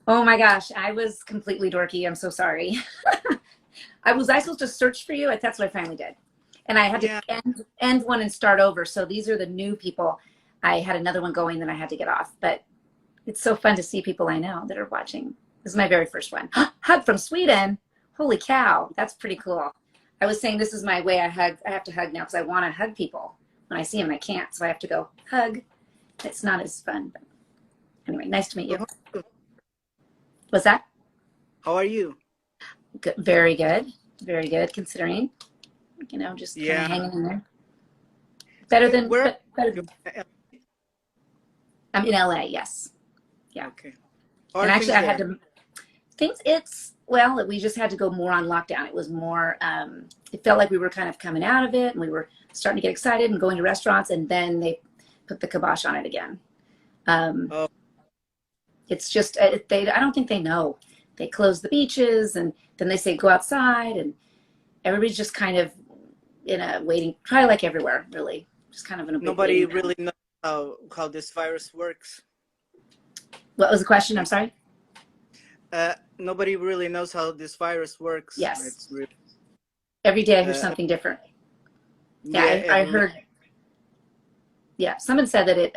Oh my gosh, I was completely dorky. I'm so sorry. I supposed to search for you? That's what I finally did. And I had to Yeah. end one and start over. So these are the new people. I had another one going, then I had to get off. But it's so fun to see people I know that are watching. This is my very first one. Hug from Sweden. Holy cow, that's pretty cool. I was saying this is my way I hug. I have to hug now because I want to hug people. When I see them, I can't. So I have to go hug. It's not as fun. But anyway, nice to meet So you. What's that? how are you? Good, very good. Very good considering, just kind of Yeah. hanging in there. Better than, Where are but better you? than, I'm in LA, yes. Yeah. Okay. How And are actually things I had there? to, things, well, we just had to go more on lockdown. It was more, it felt like we were kind of coming out of it and we were starting to get excited and going to restaurants, and then they put the kibosh on it again. Um, Oh, it's just, I don't think they know. They close the beaches and then they say go outside, and everybody's just kind of in a waiting, probably like everywhere, really. Just kind of in a big nobody waiting room. really knows how this virus works. What was the question? I'm sorry. Nobody really knows how this virus works. Yes. It's really, Every day I hear uh, something different. Yeah, yeah, I every, heard. Yeah, someone said that it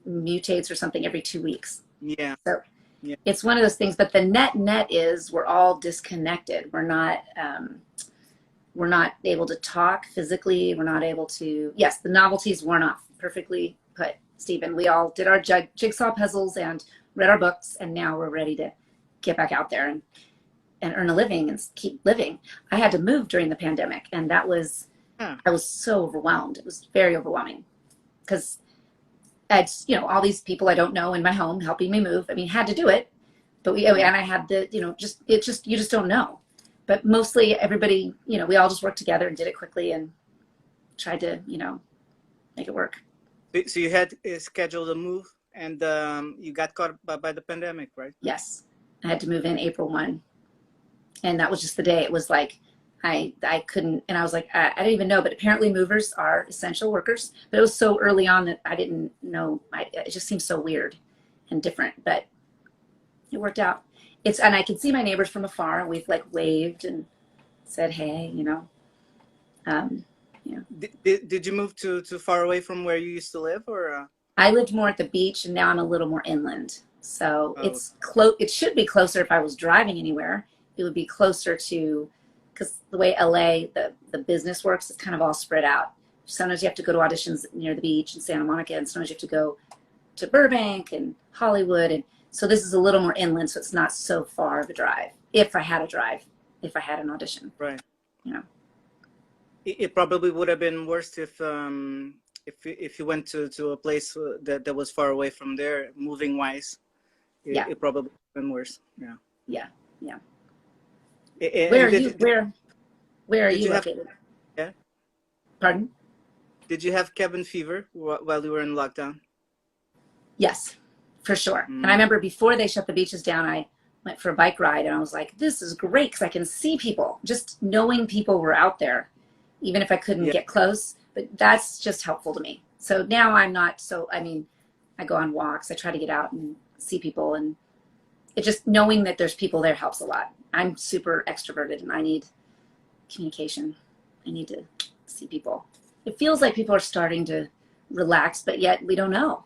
mutates or something every 2 weeks. yeah, So yeah. it's one of those things. But the net is we're all disconnected. We're not able to talk physically. We're not able to. Yes, the novelties worn off. Perfectly put, Stephen. We all did our jigsaw puzzles and read our books, and now we're ready to get back out there and earn a living and keep living. I had to move during the pandemic, and Huh. I was so overwhelmed. It was very overwhelming because I had, all these people I don't know in my home helping me move. I mean, had to do it, but and I had you just don't know. But mostly everybody, we all just worked together and did it quickly and tried to, make it work. So you had scheduled a move, and you got caught by the pandemic, right? Yes. I had to move in April 1. And that was just the day. It was like, I couldn't, and I was like, I didn't even know, but apparently movers are essential workers. But it was so early on that I didn't know. It just seemed so weird and different, but it worked out. And I could see my neighbors from afar, and we've like waved and said, hey, um, Did you move too far away from where you used to live, or? I lived more at the beach, and now I'm a little more inland. So Oh, it's close. It should be closer if I was driving anywhere. It would be closer to, because the way LA, the business works, it's kind of all spread out. Sometimes you have to go to auditions near the beach in Santa Monica, and sometimes you have to go to Burbank and Hollywood. And so this is a little more inland, so it's not so far of a drive. If I had a drive, if I had an audition, right. you know. It probably would have been worse if you went to a place that was far away from there, moving wise. Yeah, It probably would have been worse. Yeah. yeah, yeah. Where And are you? Where are did you you have, located? yeah? Pardon? Did you have cabin fever while you were in lockdown? Yes, for sure. And I Mm, remember before they shut the beaches down, I went for a bike ride, and I was like, this is great because I can see people. Just knowing people were out there, even if I couldn't yeah, get close, but that's just helpful to me. So now I'm not so, I mean, I go on walks, I try to get out and see people, and it just knowing that there's people there helps a lot. I'm super extroverted and I need communication. I need to see people. It feels like people are starting to relax, but yet we don't know.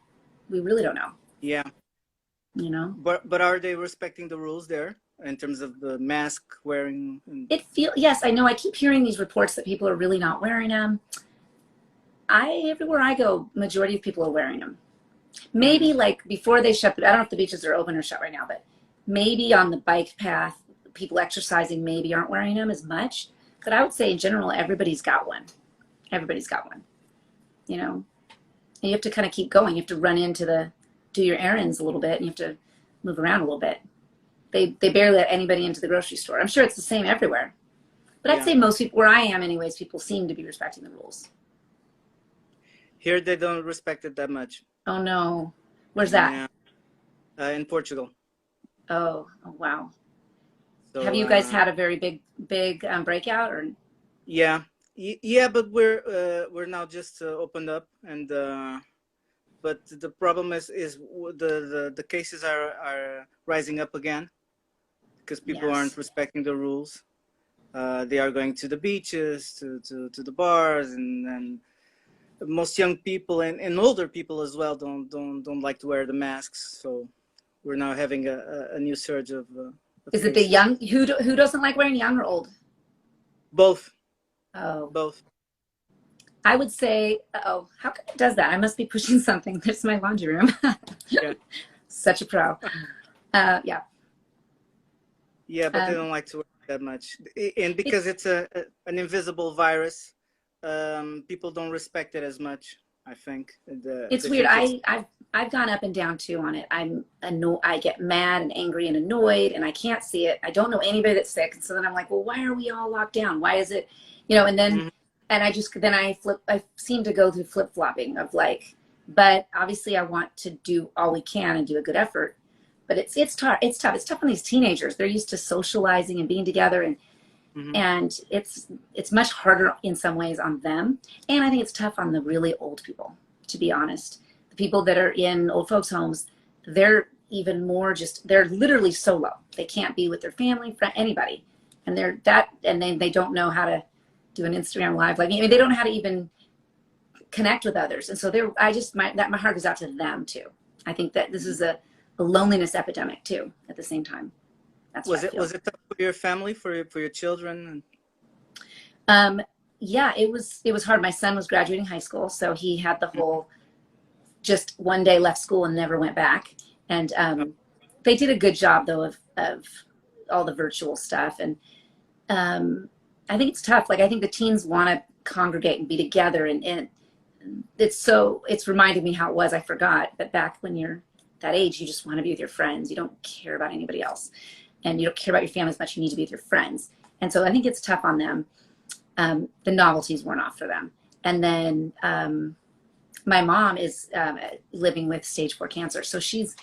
We really don't know, yeah. you know? But are they respecting the rules there in terms of the mask wearing? And, Yes, I know. I keep hearing these reports that people are really not wearing them. Everywhere I go, majority of people are wearing them. mm, Maybe like before they shut, I don't know if the beaches are open or shut right now, but maybe on the bike path, people exercising maybe aren't wearing them as much. But I would say in general, everybody's got one. Everybody's got one, you know? And you have to kind of keep going. You have to run do your errands a little bit, and you have to move around a little bit. They barely let anybody into the grocery store. I'm sure it's the same everywhere. But I'd yeah. say most people, where I am anyways, people seem to be respecting the rules. Here they don't respect it that much. Oh no. Where's that? Yeah. In Portugal. Oh wow. Have So you guys had a very big breakout or? yeah, yeah, but we're now just opened up, and but the problem is the cases are rising up again because people Yes. aren't respecting the rules. They are going to the beaches, to the bars, and most young people and older people as well don't like to wear the masks. So we're now having a new surge of Is it the cases. young who doesn't like wearing, young or old? Both, Oh, both. I would say, oh, how come it does that? I must be pushing something. There's my laundry room. Yeah, Such a pro. Yeah. yeah, but they Um, don't like to wear it that much, and because it's it's an invisible virus, people don't respect it as much. I think it's they weird. think it's I've gone up and down too on it. I get mad and angry and annoyed, and I can't see it. I don't know anybody that's sick, and so then I'm like, well, why are we all locked down? Why is it, And then Mhm. and I seem to go through flip flopping of like, but obviously I want to do all we can and do a good effort, but it's tough. It's tough. It's tough on these teenagers. They're used to socializing and being together, Mhm. and it's much harder in some ways on them, and I think it's tough on the really old people, to be honest. The people that are in old folks homes, they're even more, just they're literally solo. They can't be with their family, friend, anybody, and then they don't know how to do an Instagram live. Like, I mean, they don't know how to even connect with others, and so my heart goes out to them too. I think that this is a loneliness epidemic too at the same time. That's what I feel. Was it tough for your family, for your children? Um, yeah, it was hard. My son was graduating high school, so he had the whole just one day left school and never went back. And they did a good job though of all the virtual stuff. And I think it's tough. Like, I think the teens want to congregate and be together, and it's reminded me how it was. I forgot, but back when you're that age, you just want to be with your friends. You don't care about anybody else, and you don't care about your family as much. You need to be with your friends, and so I think it's tough on them. The novelties weren't off for them. And then my mom is living with stage 4 cancer. So she's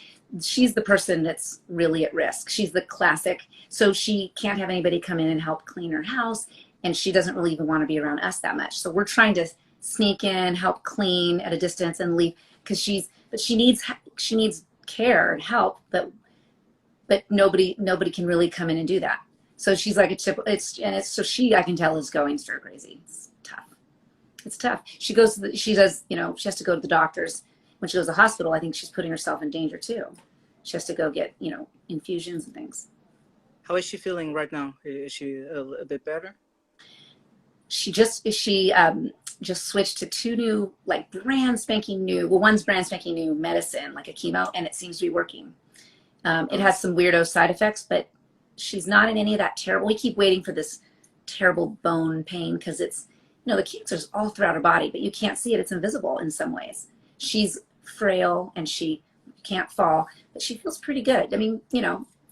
the person that's really at risk. She's the classic. So she can't have anybody come in and help clean her house. And she doesn't really even want to be around us that much. So we're trying to sneak in, help clean at a distance and leave, because she needs care and help, but nobody can really come in and do that. So she's like so she, I can tell, is going stir crazy. It's tough. It's tough. She does, she has to go to the doctors. When she goes to the hospital, I think she's putting herself in danger too. She has to go get, infusions and things. How is she feeling right now? Is she a bit better? She just switched to 2 new, like, brand spanking new, well, one's brand spanking new medicine, like a chemo, and it seems to be working. It has some weirdo side effects, but she's not in any of that terrible. We keep waiting for this terrible bone pain because it's, the cancer's all throughout her body, but you can't see it. It's invisible in some ways. She's frail and she can't fall, but she feels pretty good. I mean,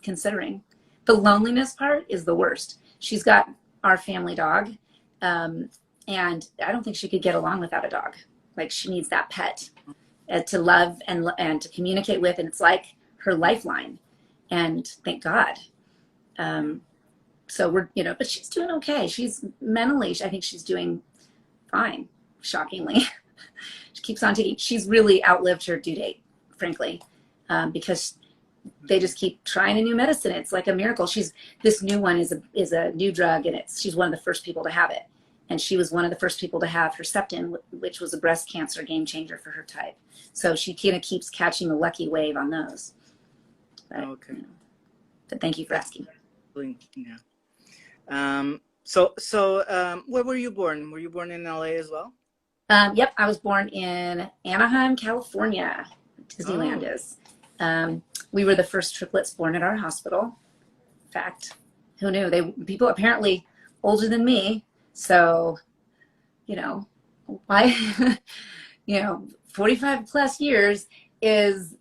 considering the loneliness part is the worst. She's got our family dog, and I don't think she could get along without a dog. Like, she needs that pet to love and to communicate with, and it's like her lifeline. And thank God. So but she's doing okay. She's mentally, I think she's doing fine, shockingly. She keeps on taking, she's really outlived her due date, frankly, because they just keep trying a new medicine. It's like a miracle. This new one is a new drug, and she's one of the first people to have it. And she was one of the first people to have Herceptin, which was a breast cancer game changer for her type. So she kind of keeps catching the lucky wave on those. But, Okay. But thank you for asking. Yeah. Where were you born? Were you born in LA as well? Yep, I was born in Anaheim, California. Disneyland is. We were the first triplets born at our hospital. In fact, who knew? People apparently older than me. So, why, 45 plus years is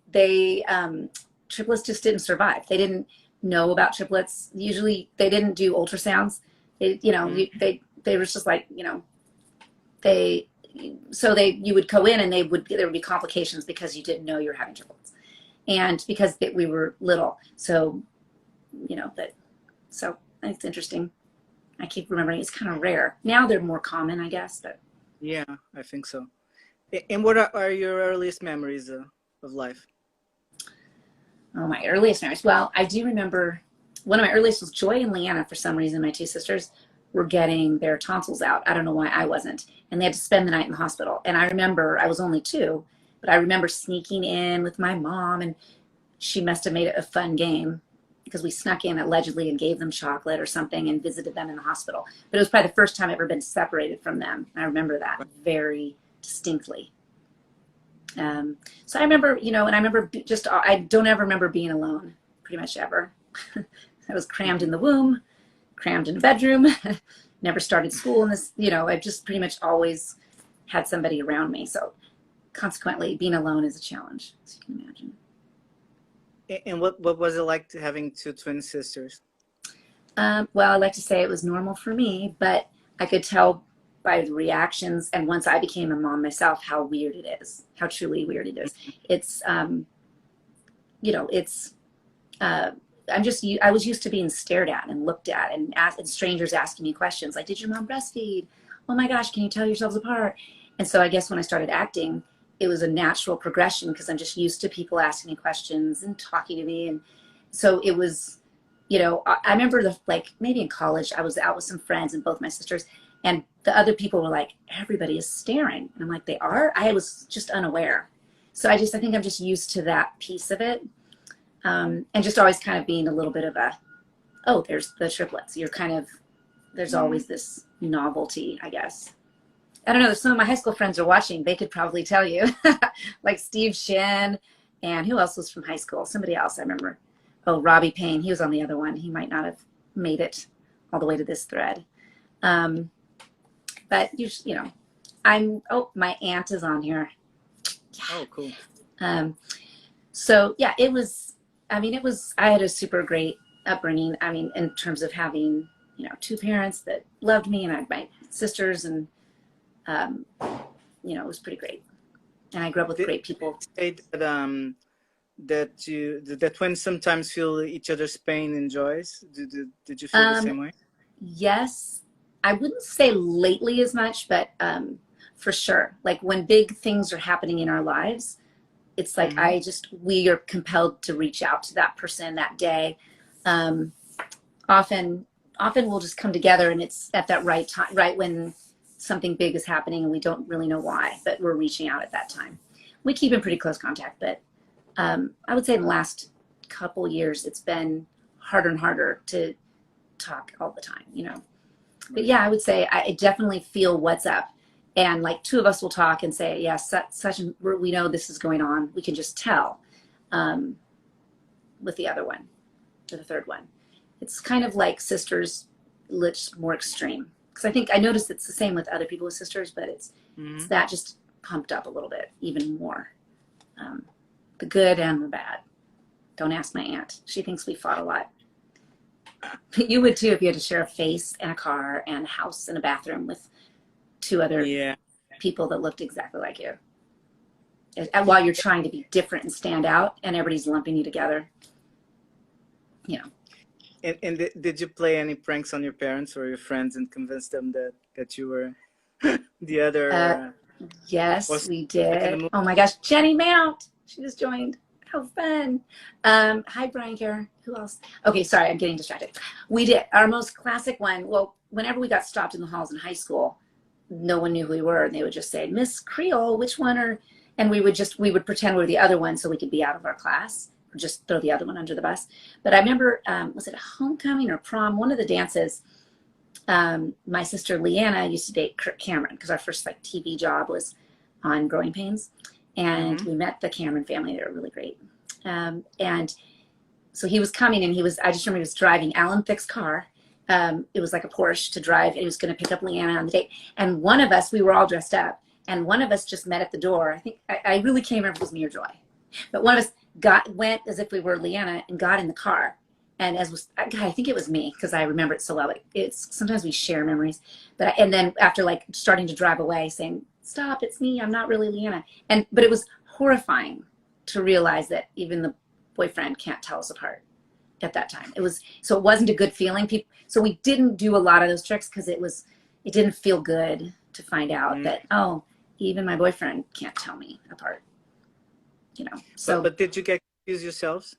triplets just didn't survive. They didn't know about triplets. Usually they didn't do ultrasounds. They were just like, you would go in and there would be complications because you didn't know you were having triplets. And because we were little. So, so it's interesting. I keep remembering it's kind of rare. Now they're more common, I guess, but Yeah, I think so. And what are your earliest memories of life? Oh, my earliest memories. Well, I do remember one of my earliest was Joy and LeAnna. For some reason, my two sisters were getting their tonsils out. I don't know why I wasn't. And they had to spend the night in the hospital. And I remember, I was only 2, but I remember sneaking in with my mom, and she must have made it a fun game because we snuck in allegedly and gave them chocolate or something and visited them in the hospital. But it was probably the first time I've ever been separated from them. I remember that very distinctly. So I remember, and I remember I don't ever remember being alone, pretty much ever. I was crammed in the womb, crammed in a bedroom, never started school in this, I've just pretty much always had somebody around me. So consequently, being alone is a challenge, as you can imagine. And what was it like having 2 twin sisters? Well, I like to say it was normal for me, but I could tell by the reactions, and once I became a mom myself, how weird it is, how truly weird it is. It's, I was used to being stared at and looked at and strangers asking me questions like, did your mom breastfeed? Oh my gosh, can you tell yourselves apart? And so I guess when I started acting, it was a natural progression because I'm just used to people asking me questions and talking to me. And so it was, I remember maybe in college, I was out with some friends and both my sisters, and the other people were like, everybody is staring. And I'm like, they are? I was just unaware. So I think I'm just used to that piece of it. And just always kind of being a little bit of there's the triplets. There's always this novelty, I guess. I don't know, some of my high school friends are watching. They could probably tell you. Like Steve Shin, and who else was from high school? Somebody else I remember. Oh, Robbie Payne. He was on the other one. He might not have made it all the way to this thread. But my aunt is on here. Oh, cool. So yeah, I had a super great upbringing. In terms of having, 2 parents that loved me, and I had my sisters, and, it was pretty great. And I grew up with great people. Say that, that twins sometimes feel each other's pain and joys. Did you feel the same way? Yes. I wouldn't say lately as much, but for sure. Like when big things are happening in our lives, it's like we are compelled to reach out to that person that day. Often we'll just come together, and it's at that right time, right when something big is happening and we don't really know why, but we're reaching out at that time. We keep in pretty close contact, but I would say in the last couple years, it's been harder and harder to talk all the time, But yeah, I would say I definitely feel what's up. And like 2 of us will talk and say, yes, we know this is going on. We can just tell with the other one, or the third one. It's kind of like sisters, more extreme. Because I noticed it's the same with other people with sisters, but it's that just pumped up a little bit, even more. The good and the bad. Don't ask my aunt. She thinks we fought a lot. But you would too if you had to share a face and a car and a house and a bathroom with 2 other people that looked exactly like you. And while you're trying to be different and stand out, and everybody's lumping you together. And did you play any pranks on your parents or your friends and convince them that you were the other? Yes, we did. Oh my gosh, Jenny Mount. She just joined. How fun. Hi, Brian Kerr. Who else? Okay, sorry, I'm getting distracted. We did. Our most classic one, well, whenever we got stopped in the halls in high school, no one knew who we were, and they would just say, Miss Creole, which one are, and we would pretend we were the other one so we could be out of our class, or just throw the other one under the bus. But I remember, was it homecoming or prom? One of the dances, my sister LeAnna used to date Kirk Cameron, because our first TV job was on Growing Pains. And we met the Cameron family. They were really great. And so he was coming, and I just remember he was driving Alan Thicke's car. It was like a Porsche to drive. He was going to pick up LeAnna on the date. And one of us, we were all dressed up, and one of us just met at the door. I think, I really can't remember if it was me or Joy. But one of us went as if we were LeAnna and got in the car. And I think it was me, because I remember it so well. It's sometimes we share memories. And then after starting to drive away, saying, stop, it's me, I'm not really LeAnna. But it was horrifying to realize that even the boyfriend can't tell us apart at that time. So it wasn't a good feeling. So we didn't do a lot of those tricks because it didn't feel good to find out that, even my boyfriend can't tell me apart, you know. So but did you get confused yourselves?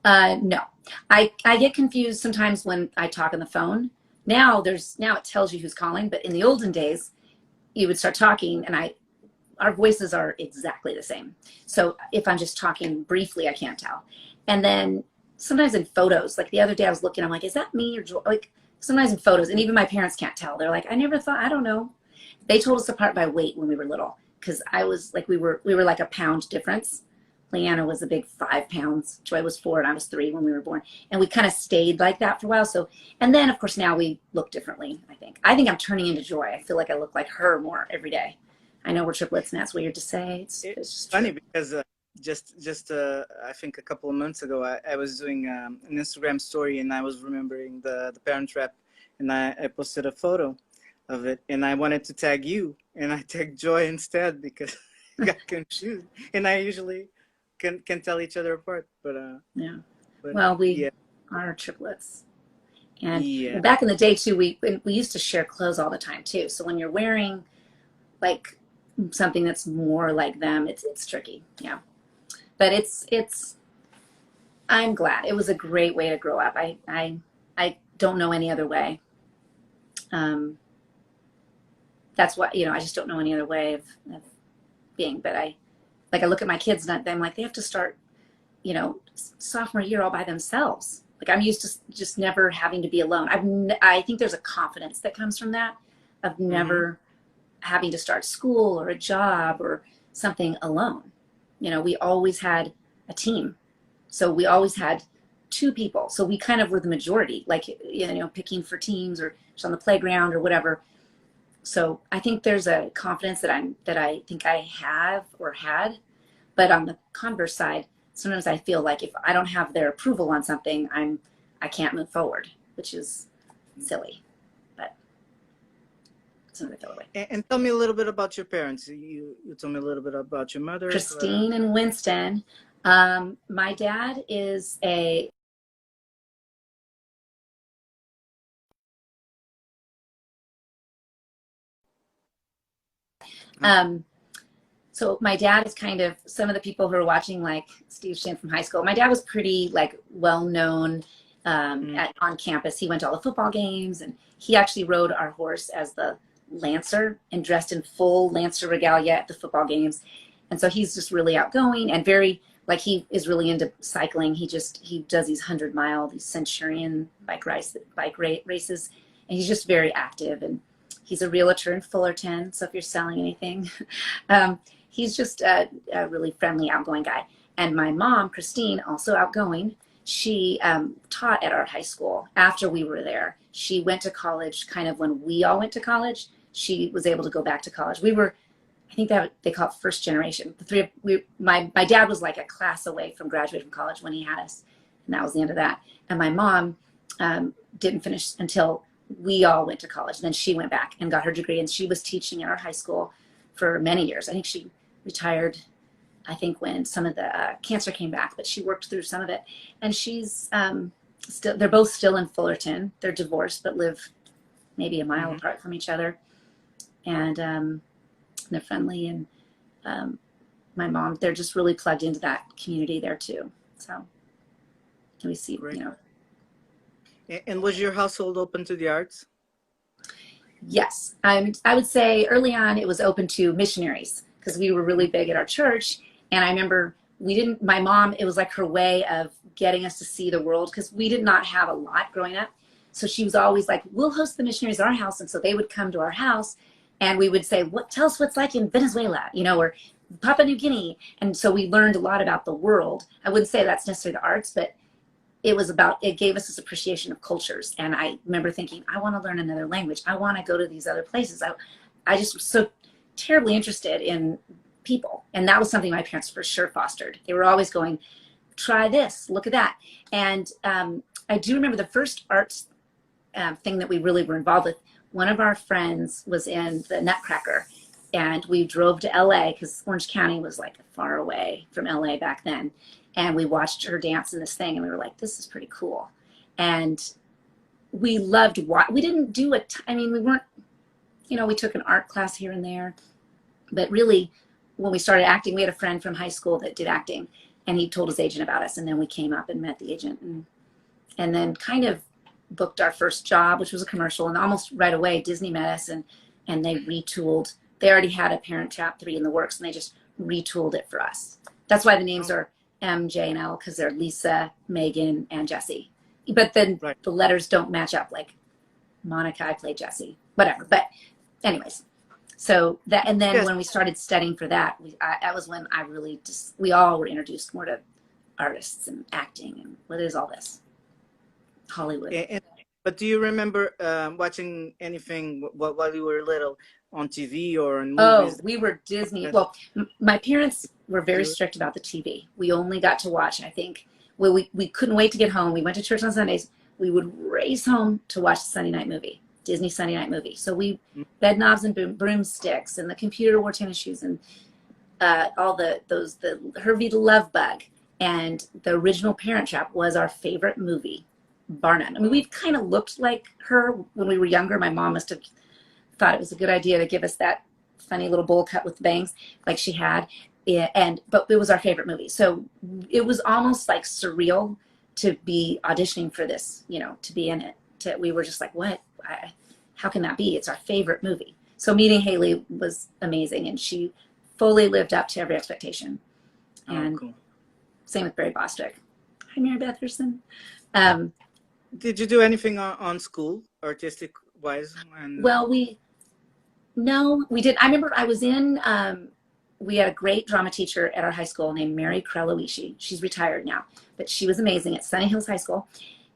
no, I get confused sometimes when I talk on the phone. Now it tells you who's calling, but in the olden days, you would start talking and our voices are exactly the same. So if I'm just talking briefly, I can't tell. And then sometimes in photos, like the other day I was looking, I'm like, is that me or like sometimes in photos, and even my parents can't tell. They're like, I never thought, I don't know. They told us apart by weight when we were little, because I was like, we were like a pound difference. LeAnna was a big 5 pounds. Joy was 4 and I was 3 when we were born. And we kind of stayed like that for a while. So, and then of course now we look differently, I think. I think I'm turning into Joy. I feel like I look like her more every day. I know we're triplets and that's weird to say. It's just funny true. because just I think a couple of months ago I was doing an Instagram story and I was remembering the Parent Trap, and I posted a photo of it and I wanted to tag you and I tagged Joy instead because I got confused, and I usually can tell each other apart, Yeah. but Well, we yeah. are triplets. And Yeah. back in the day too, we used to share clothes all the time too. So when you're wearing like something that's more like them, it's tricky. Yeah. But it's I'm glad. It was a great way to grow up. I don't know any other way. Um, that's what, I just don't know any other way of being. But I look at my kids and I'm like, they have to start, sophomore year all by themselves. Like I'm used to just never having to be alone. I think there's a confidence that comes from that, of never having to start school or a job or something alone. We always had a team. So we always had 2 people. So we kind of were the majority, like, picking for teams or just on the playground or whatever. So I think there's a confidence that I think I have or had. But on the converse side, sometimes I feel like if I don't have their approval on something, I can't move forward, which is silly. But sometimes I feel that way. And tell me a little bit about your parents. You told me a little bit about your mother. Christine and Winston. My dad is a so my dad is kind of, some of the people who are watching, like Steve Shin from high school. My dad was pretty like well known on campus. He went to all the football games, and he actually rode our horse as the Lancer and dressed in full Lancer regalia at the football games. And so he's just really outgoing and very, like, he is really into cycling. He does these 100-mile, these Centurion bike races, and he's just very active. And he's a realtor in Fullerton. So if you're selling anything, he's just a really friendly, outgoing guy. And my mom, Christine, also outgoing. She taught at our high school after we were there. She went to college kind of when we all went to college. She was able to go back to college. We were, I think that they call it first generation. The three of my dad was like a class away from graduating from college when he had us, and that was the end of that. And my mom didn't finish until we all went to college. And then she went back and got her degree, and she was teaching at our high school for many years. I think she retired, I think, when some of the cancer came back, but she worked through some of it. And she's still, they're both still in Fullerton. They're divorced, but live maybe a mile apart from each other. And they're friendly. And my mom, they're just really plugged into that community there too. So we see, Great. And was your household open to the arts? Yes. I would say early on it was open to missionaries, because we were really big at our church. And I remember my mom, it was like her way of getting us to see the world, because we did not have a lot growing up. So she was always like, we'll host the missionaries at our house. And so they would come to our house and we would say, tell us what's like in Venezuela, or Papua New Guinea. And so we learned a lot about the world. I wouldn't say that's necessarily the arts, but it gave us this appreciation of cultures. And I remember thinking, I want to learn another language. I want to go to these other places. I just was so terribly interested in people. And that was something my parents for sure fostered. They were always going, try this, look at that. And I do remember the first arts thing that we really were involved with. One of our friends was in the Nutcracker, and we drove to LA, because Orange County was like far away from LA back then. And we watched her dance in this thing, and we were like, this is pretty cool. And we loved we didn't do we weren't, we took an art class here and there. But really, when we started acting, we had a friend from high school that did acting, and he told his agent about us, and then we came up and met the agent, and then kind of booked our first job, which was a commercial, and almost right away Disney met us, and they retooled. They already had a Parent Trap 3 in the works, and they just retooled it for us. That's why the names are M, J, and L, because they're Lisa, Megan, and Jesse. But then the letters don't match up. Like Monica, I played Jesse, whatever. But anyways, so that, and then when we started studying for that, that was when I really just, we all were introduced more to artists and acting and what is all this Hollywood. But do you remember watching anything while you were little on TV or in movies? Oh, we were Disney. Well, my parents were very strict about the TV. We only got to watch, I think, well, we couldn't wait to get home. We went to church on Sundays. We would race home to watch the Sunday night movie, Disney Sunday night movie. So we, bed knobs and broomsticks, and the computer wore tennis shoes, and all the Herbie the Love Bug, and the original Parent Trap was our favorite movie, bar none. I mean, we kind of looked like her when we were younger. My mom must have thought it was a good idea to give us that funny little bowl cut with the bangs like she had. But it was our favorite movie. So it was almost like surreal to be auditioning for this, you know, to be in it. We were just like, what? How can that be? It's our favorite movie. So meeting Haley was amazing, and she fully lived up to every expectation. And cool. Same with Barry Bostwick. Hi, Mary Beth Thurston. Did you do anything on school, artistic wise? Well, we did. I remember I was in, we had a great drama teacher at our high school named Mary Kralowishi. She's retired now, but she was amazing at Sunny Hills High School,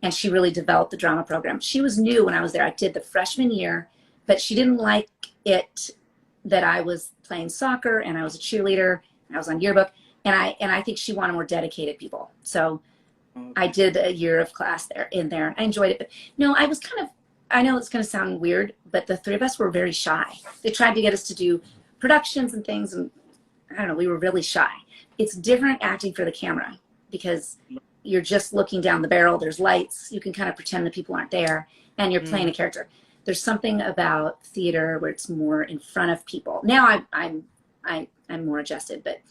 and she really developed the drama program. She was new when I was there. I did the freshman year, but she didn't like it that I was playing soccer and I was a cheerleader and I was on yearbook, and I think she wanted more dedicated people. So I did a year of class in there. I enjoyed it, but no, I was kind of, I know it's going to sound weird, but the three of us were very shy. They tried to get us to do productions and things, and I don't know, we were really shy. It's different acting for the camera because you're just looking down the barrel. There's lights. You can kind of pretend that people aren't there, and you're playing a character. There's something about theater where it's more in front of people. Now I'm more adjusted, but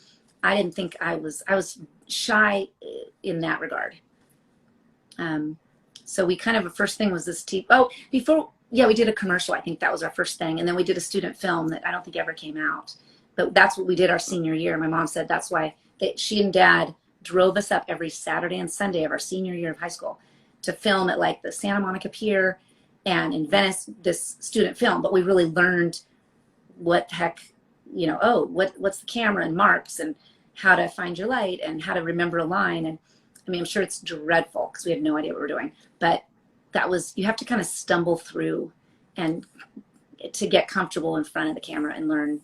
I didn't think I was shy in that regard. So we kind of, the first thing was this we did a commercial. I think that was our first thing. And then we did a student film that I don't think ever came out, but that's what we did our senior year. My mom said that's why she and Dad drove us up every Saturday and Sunday of our senior year of high school to film at like the Santa Monica Pier and in Venice, this student film. But we really learned what the heck, you know, what's the camera and marks and how to find your light and how to remember a line. And I mean, I'm sure it's dreadful because we had no idea what we were doing, but you have to kind of stumble through and to get comfortable in front of the camera and learn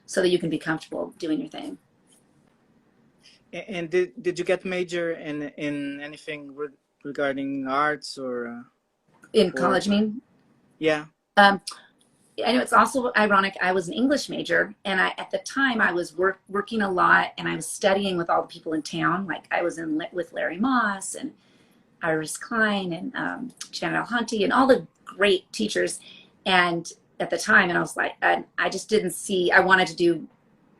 so that you can be comfortable doing your thing. And did you get major in anything regarding arts or? In college, you mean? Yeah. I know it's also ironic. I was an English major, and at the time I was working a lot, and I was studying with all the people in town. Like I was with Larry Moss and Iris Klein and Janet Alhunty and all the great teachers. And at the time, and I was like, I just didn't see. I wanted to do.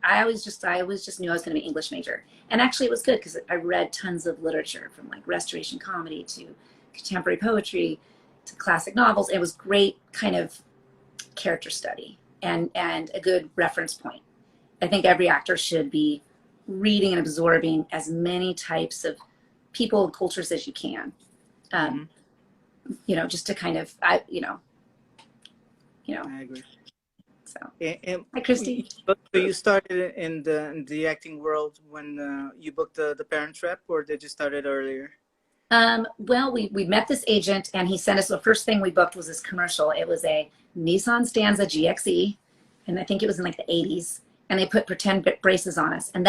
I always just knew I was going to be an English major, and actually it was good because I read tons of literature from like Restoration comedy to contemporary poetry to classic novels. It was great kind of character study and a good reference point. I think every actor should be reading and absorbing as many types of people and cultures as you can. You know, just to kind of, you know. I agree. So, hi, Christy. So you started in the acting world when you booked the Parent Trap, or did you start it earlier? Well, we met this agent, and he sent us, the first thing we booked was this commercial. It was a Nissan Stanza GXE, and I think it was in like the 80s, and they put pretend braces on us. And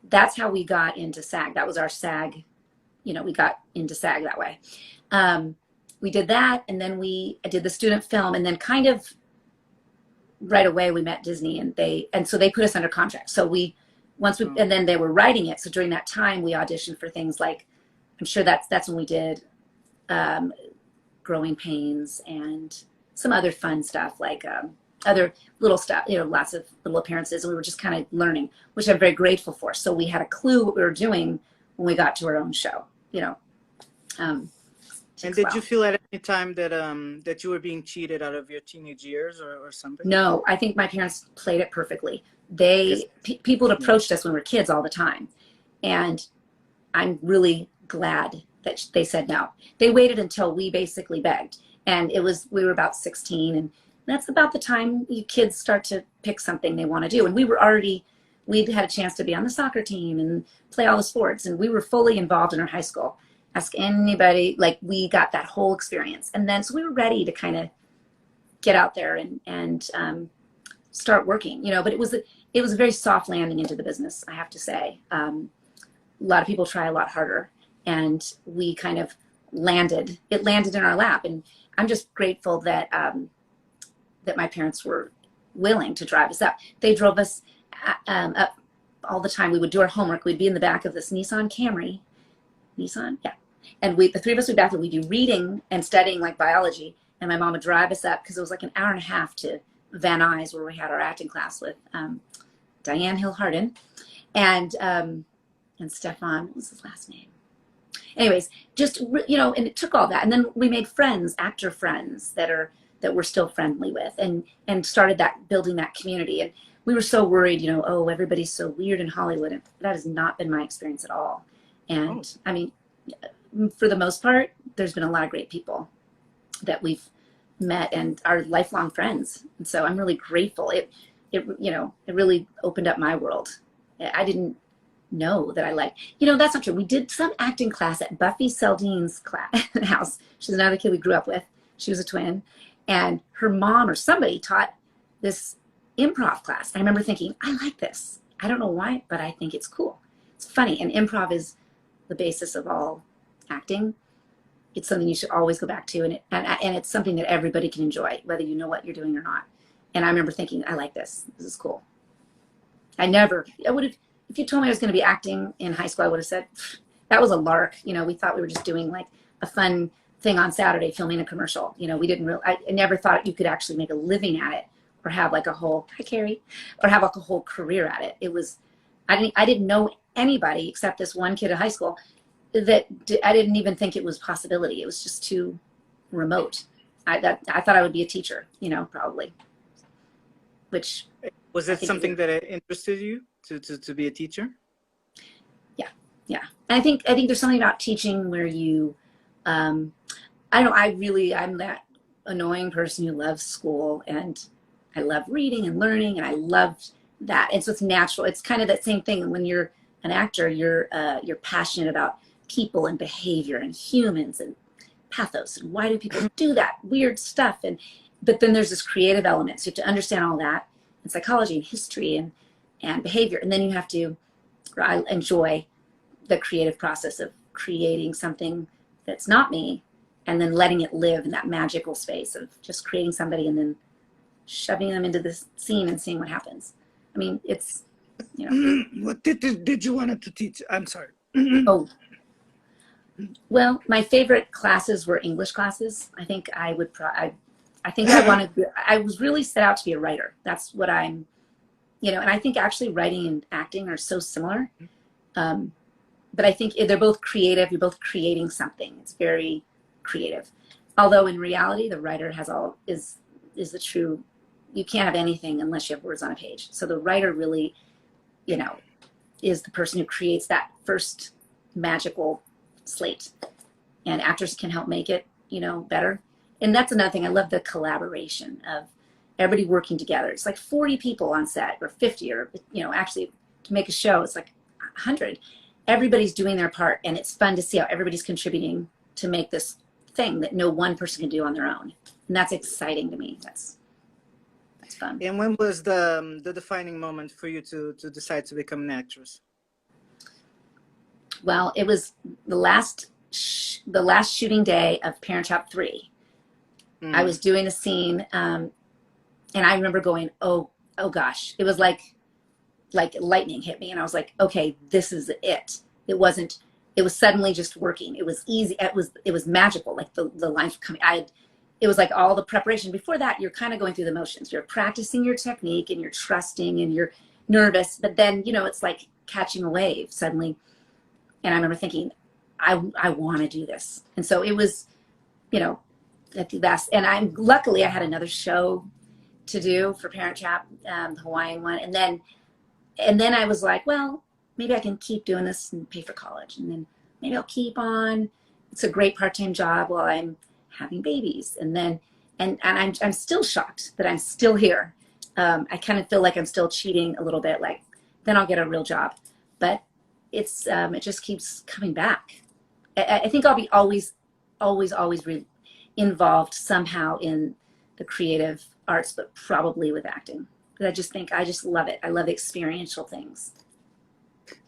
that's how we got into SAG. That was our SAG, you know, we got into SAG that way. We did that, and then I did the student film, and then kind of right away we met Disney, and so they put us under contract. So and then they were writing it. So during that time we auditioned for things like, I'm sure that's when we did Growing Pains and some other fun stuff like other little stuff, lots of little appearances, and we were just kind of learning, which I'm very grateful for. So we had a clue what we were doing when we got to our own show. And did you feel at any time that that you were being cheated out of your teenage years or something? No, I think my parents played it perfectly. People had approached us when we were kids all the time, and I'm really glad that they said no. They waited until we basically begged, and we were about 16, and that's about the time you kids start to pick something they want to do. And we'd had a chance to be on the soccer team and play all the sports, and we were fully involved in our high school. Ask anybody, like, we got that whole experience. And then so we were ready to kind of get out there and start working, but it was a very soft landing into the business, I have to say. A lot of people try a lot harder, and we kind of landed in our lap. And I'm just grateful that that my parents were willing to drive us up. They drove us up all the time. We would do our homework. We'd be in the back of this Nissan Camry. Yeah. And the three of us would be back, and we'd be reading and studying like biology. And my mom would drive us up because it was like an hour and a half to Van Nuys, where we had our acting class with Diane Hill Harden and Stefan. What was his last name? Anyways, just and it took all that, and then we made friends, actor friends that we're still friendly with, and started building that community. And we were so worried, oh, everybody's so weird in Hollywood, and that has not been my experience at all. And I mean, for the most part, there's been a lot of great people that we've met and are lifelong friends. And so I'm really grateful. It really opened up my world. I didn't know that I liked, that's not true. We did some acting class at Buffy Seldine's house. She's another kid we grew up with. She was a twin, and her mom or somebody taught this improv class. I remember thinking, I like this. I don't know why, but I think it's cool. It's funny. And improv is the basis of all acting. It's something you should always go back to, and it's something that everybody can enjoy, whether you know what you're doing or not. And I remember thinking, I like this. This is cool. I would have, if you told me I was going to be acting in high school, I would have said, that was a lark. We thought we were just doing like a fun thing on Saturday, filming a commercial. We didn't really, I never thought you could actually make a living at it, or have like a whole, hi Carrie, or have like a whole career at it. It was, I didn't know anybody except this one kid in high school that I didn't even think it was a possibility. It was just too remote. I thought I would be a teacher, probably. Which was it something that interested you to be a teacher? Yeah. And I think there's something about teaching where you, I'm that annoying person who loves school, and I love reading and learning, and I loved that. And so it's natural. It's kind of that same thing. When you're an actor, you're passionate about people and behavior and humans and pathos, and why do people do that weird stuff, but then there's this creative element, so you have to understand all that, and psychology and history and behavior, and then you have to, I enjoy the creative process of creating something that's not me, and then letting it live in that magical space of just creating somebody and then shoving them into this scene and seeing what happens. I mean, it's What did you want to teach? I'm sorry. Oh, well, my favorite classes were English classes. I think I would. I was really set out to be a writer. That's what I'm. And I think actually writing and acting are so similar. But I think they're both creative. You're both creating something. It's very creative. Although in reality, the writer is the true. You can't have anything unless you have words on a page. So the writer really, is the person who creates that first magical slate, and actors can help make it, better. And that's another thing. I love the collaboration of everybody working together. It's like 40 people on set, or 50, or, actually to make a show, it's like 100. Everybody's doing their part, and it's fun to see how everybody's contributing to make this thing that no one person can do on their own. And that's exciting to me. That's fun. And when was the defining moment for you to decide to become an actress? Well, it was the last shooting day of Parent Trap 3. I was doing a scene, and I remember going, oh gosh. It was like lightning hit me, and I was like, okay, this is it. It was suddenly just working. It was easy. It was magical. Like the lines were coming. it was like all the preparation. Before that, you're kind of going through the motions. You're practicing your technique and you're trusting and you're nervous. But then, you know, it's like catching a wave suddenly. And I remember thinking, I want to do this. And so it was, you know, the best. And luckily I had another show to do for Parent Trap, the Hawaiian one. And then I was like, well, maybe I can keep doing this and pay for college. And then maybe I'll keep on. It's a great part-time job while I'm having babies. And then, and I'm still shocked that I'm still here. I kind of feel like I'm still cheating a little bit, like then I'll get a real job. But it's, it just keeps coming back. I think I'll be always involved somehow in the creative arts, but probably with acting. But I just think, I just love it. I love experiential things.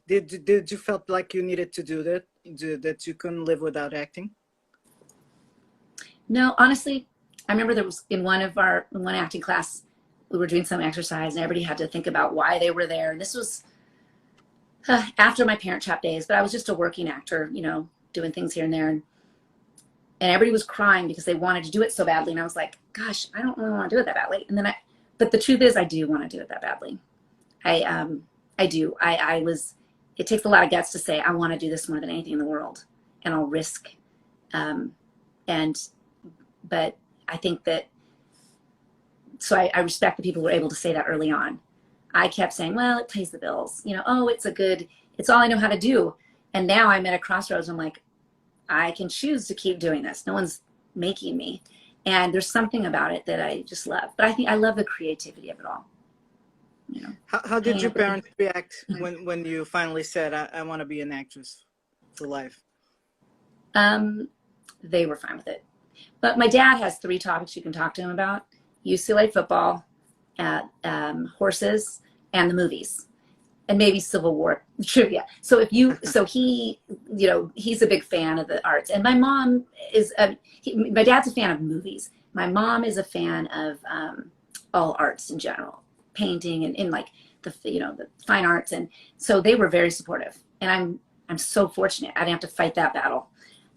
Did you felt like you needed to do that, that you couldn't live without acting? No, honestly, I remember there was in one acting class, we were doing some exercise and everybody had to think about why they were there. And this was after my Parent Trap days, but I was just a working actor, you know, doing things here and there. And everybody was crying because they wanted to do it so badly. And I was like, gosh, I don't really want to do it that badly. And then but the truth is I do want to do it that badly. I do. It takes a lot of guts to say, I want to do this more than anything in the world and I'll risk. But I think that, so I respect the people who were able to say that early on. I kept saying, well, it pays the bills. You know, oh, it's all I know how to do. And now I'm at a crossroads. I'm like, I can choose to keep doing this. No one's making me. And there's something about it that I just love. But I think I love the creativity of it all. You know. How did your parents react when you finally said, I want to be an actress for life? They were fine with it. But my dad has 3 topics you can talk to him about: UCLA football, horses, and the movies, and maybe Civil War trivia. So he, you know, he's a big fan of the arts. And my mom is, my dad's a fan of movies. My mom is a fan of all arts in general, painting and in like the, you know, the fine arts. And so they were very supportive. And I'm so fortunate. I didn't have to fight that battle.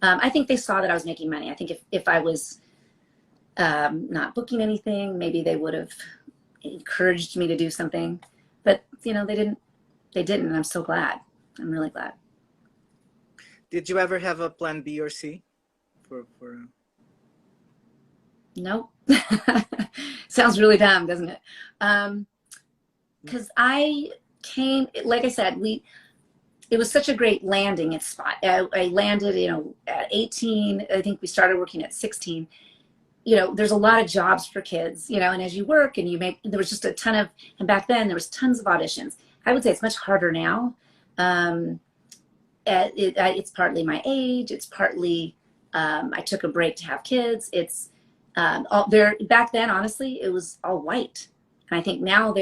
I think they saw that I was making money. I think if I was not booking anything, maybe they would have encouraged me to do something. But, you know, they didn't, and I'm so glad. I'm really glad. Did you ever have a plan B or C for Nope. Sounds really dumb, doesn't it? Because I came, like I said, it was such a great landing spot. I landed, you know, at 18. I think we started working at 16. You know, there's a lot of jobs for kids, you know, and as you work and there was just a ton of, and back then there was tons of auditions. I would say it's much harder now. It's partly my age. It's partly, I took a break to have kids. It's back then, honestly, it was all white. And I think now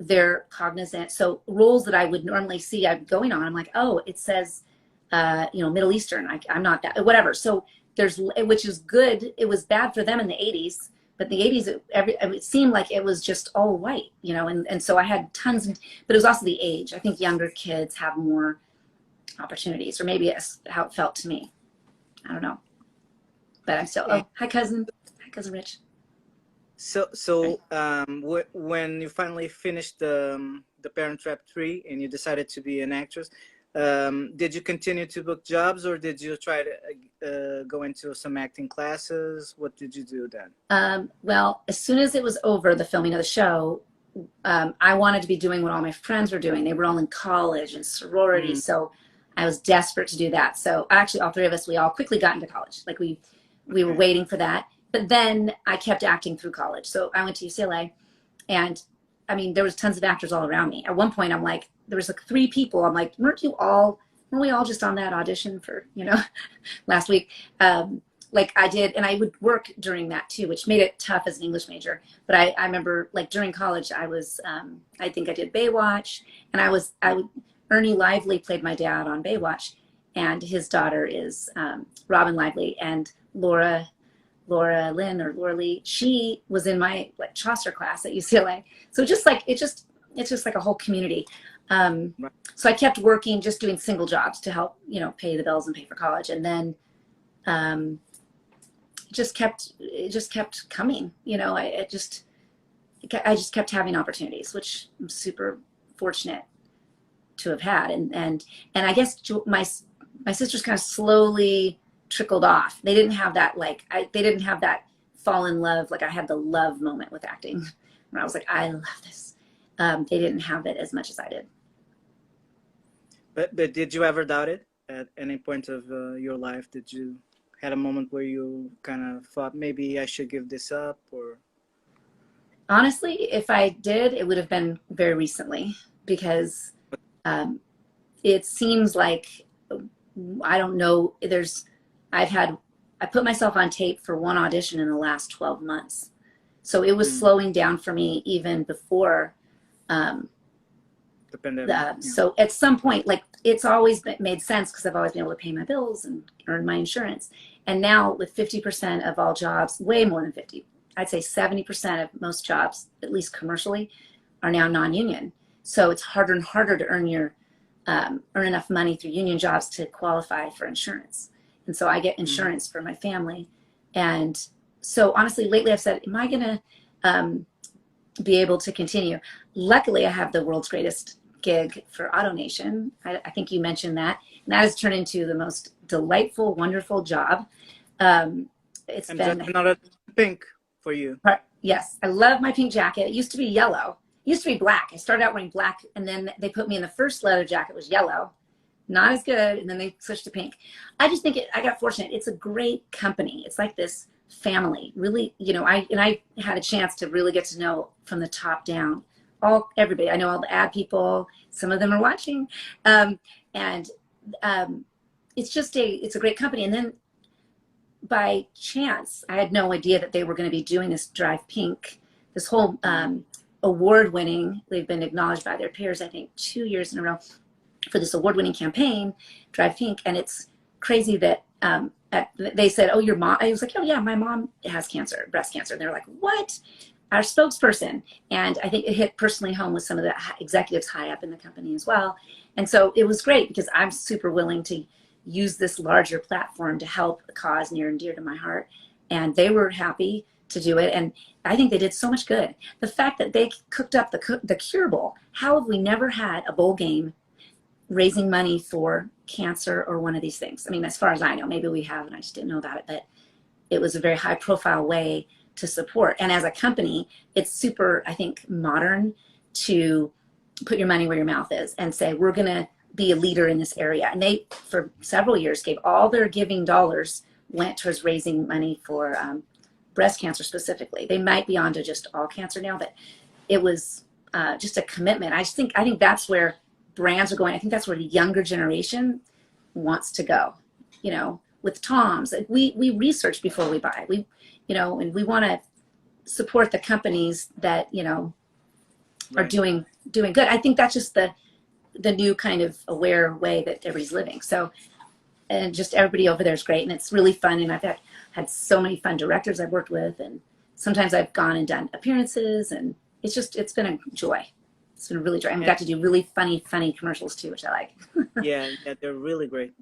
they're cognizant. So roles that I would normally see I'm going on, I'm like, oh, it says, you know, Middle Eastern. I'm not that, whatever. So which is good. It was bad for them in the 80s, but in the 80s, it seemed like it was just all white, you know, and so I had tons, but it was also the age. I think younger kids have more opportunities, or maybe it's how it felt to me. I don't know, but I'm still, oh, hi cousin Rich. So when you finally finished the Parent Trap 3 and you decided to be an actress, did you continue to book jobs, or did you try to go into some acting classes? What did you do then? Well, as soon as it was over, the filming of the show, I wanted to be doing what all my friends were doing. They were all in college and sorority, so I was desperate to do that. So actually, all 3 of us, we all quickly got into college. Like we were waiting for that. But then I kept acting through college. So I went to UCLA, and I mean, there was tons of actors all around me. At one point, I'm like, there was like 3 people. I'm like, weren't we all just on that audition for, you know, last week? Like I did, and I would work during that too, which made it tough as an English major. But I remember like during college, I was, I think I did Baywatch, and Ernie Lively played my dad on Baywatch, and his daughter is Robin Lively, and Laura Lee, she was in my like Chaucer class at UCLA. So it's just like a whole community. So I kept working, just doing single jobs to help, you know, pay the bills and pay for college. And then it just kept coming. You know, I just kept having opportunities, which I'm super fortunate to have had. And I guess my sisters kind of slowly trickled off. They didn't have that, like, they didn't have that fall in love. Like I had the love moment with acting where I was like, I love this. They didn't have it as much as I did. But did you ever doubt it at any point of your life? Did you had a moment where you kind of thought maybe I should give this up? Or Honestly, if I did, it would have been very recently, because it seems like, I don't know, I put myself on tape for one audition in the last 12 months. So it was slowing down for me even before the pandemic. So at some point, like, it's always made sense because I've always been able to pay my bills and earn my insurance. And now with 50% of all jobs, way more than 50, I'd say 70% of most jobs, at least commercially, are now non-union. So it's harder and harder to earn enough money through union jobs to qualify for insurance. And so I get insurance for my family. And so honestly, lately I've said, am I going to be able to continue? Luckily, I have the world's greatest gig for Autonation. I think you mentioned that. And that has turned into the most delightful, wonderful job. It's and been not a pink for you. Yes, I love my pink jacket. It used to be yellow. It used to be black. I started out wearing black, and then they put me in the first leather jacket, was yellow. Not as good, and then they switched to pink. I just think I got fortunate. It's a great company. It's like this family, really. You know, I had a chance to really get to know from the top down everybody. I know all the ad people. Some of them are watching, it's a great company. And then by chance, I had no idea that they were going to be doing this Drive Pink, this whole award-winning. They've been acknowledged by their peers, I think, 2 years in a row for this award-winning campaign, Drive Pink. And it's crazy that they said, "Oh, your mom." I was like, "Oh yeah, my mom has cancer, breast cancer." And they're like, "What?" Our spokesperson. And I think it hit personally home with some of the executives high up in the company as well. And so it was great because I'm super willing to use this larger platform to help a cause near and dear to my heart. And they were happy to do it. And I think they did so much good. The fact that they cooked up the Cure Bowl. How have we never had a bowl game raising money for cancer or one of these things? I mean, as far as I know, maybe we have, and I just didn't know about it, but it was a very high profile way to support. And as a company, it's super, I think, modern to put your money where your mouth is and say, we're going to be a leader in this area. And they, for several years, gave all their giving dollars went towards raising money for breast cancer specifically. They might be on to just all cancer now, but it was just a commitment. I think that's where brands are going. I think that's where the younger generation wants to go. You know, with Tom's, like we research before we buy. And we want to support the companies that, you know, are doing good. I think that's just the new kind of aware way that everybody's living. So, and just everybody over there is great, and it's really fun. And I've had so many fun directors I've worked with, and sometimes I've gone and done appearances, and it's been a joy. It's been really joy. I've got to do really funny commercials too, which I like. yeah, they're really great.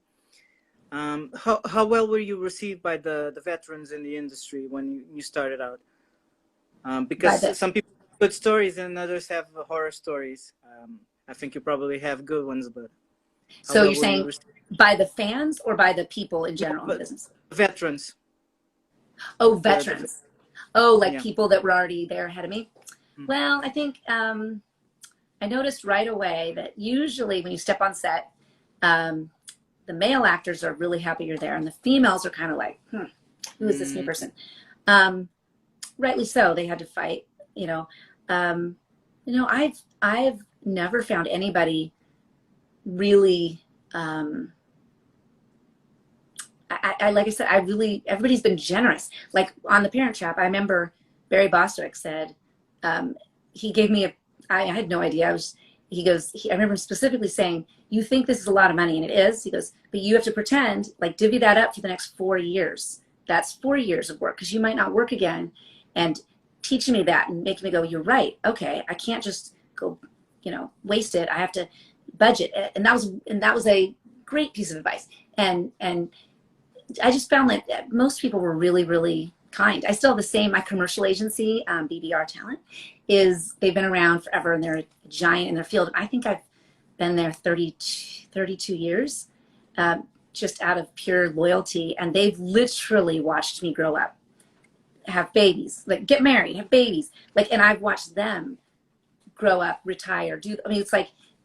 How well were you received by the veterans in the industry when you started out? Because some people have good stories and others have horror stories. I think you probably have good ones, but so you're saying by the fans or by the people in general in the business? Veterans. Oh, veterans. People that were already there ahead of me. Well, I think I noticed right away that usually when you step on set, the male actors are really happy you're there, and the females are kind of like, who is this new person? Rightly so. They had to fight. I've never found anybody really. Like I said, everybody's been generous. Like on The Parent Trap, I remember Barry Bostwick said, he gave me I had no idea. I remember specifically saying, you think this is a lot of money, and it is. He goes, but you have to pretend, like divvy that up for the next 4 years. That's 4 years of work, because you might not work again. And teaching me that and making me go, you're right. Okay, I can't just go, waste it. I have to budget. And that was a great piece of advice. And I just found that most people were really, really kind. I still have the same, my commercial agency, BBR Talent, they've been around forever and they're a giant in their field. I think I've been there 32 years, just out of pure loyalty. And they've literally watched me grow up, have babies, like get married, have babies. Like, and I've watched them grow up, retire, I mean,